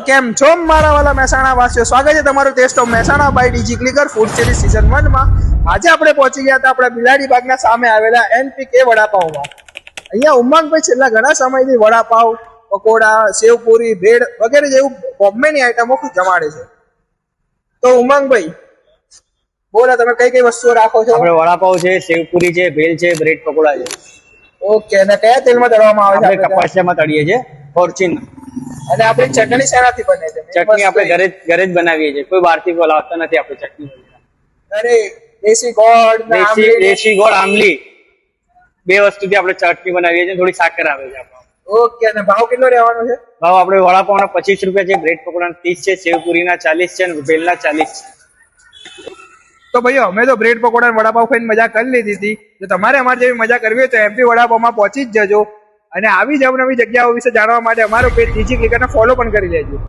કેમ છો મારા વાલા મહેસાણા વાસીઓ, સ્વાગત છે તમારું taste of Mahesana by DG clicker food series season 1 માં. આજે આપણે પહોંચી ગયા હતા આપણા બિલાડી બાગના સામે આવેલા NPK વડાપાવમાં. અહીંયા ઉમંગભાઈ છેલ્લા ઘણા સમયથી વડાપાવ, પકોડા, સેવપુરી, બ્રેડ વગેરે જેવું ગોમેની આઈટમો જમાડે છે. તો ઉમંગભાઈ બોલો, તમે કઈ કઈ વસ્તુઓ રાખો છો? આપણે વડાપાવ છે, સેવપુરી છે, ભેલ છે, બ્રેડ પકોડા છે. ઓકે, અને કયા તેલમાં તળવામાં આવે છે? આપણે કપાસિયામાં તળીએ છીએ, ફોર્ચ્યુન. અને આપણી ચટણી શેનાથી બને છે? ચટણી આપણે ઘરે જ બનાવીએ છીએ, કોઈ બહારથી બોલાવતા નથી. આપણે ચટણી અરે દેશી ગોળ, દેશી ગોળ, આમલી બે વસ્તુથી આપણે ચટણી બનાવીએ છીએ. થોડી સાકર આવે છે આપણે. ઓકે, અને ભાવ કેટલો રહેવાનો છે? ભાવ આપણે વડાપાવના 25 રૂપિયા છે, બ્રેડ પકોડાના 30 છે, સેવપુરીના 40 છે અને ભેલના 40 છે. તો ભાઈ અમે તો બ્રેડ પકોડા વડાપાવ ખાઈને મજા કરી લીધી હતી. જો તમારે અમારી જેવી મજા કરવી હોય તો MP વડાપાવમાં પહોંચી જ જજો. અને આવી જ નવી જગ્યાઓ વિશે જાણવા માટે અમારો પેજ ડીજી ક્લિકરને ફોલો પણ કરી લેજો.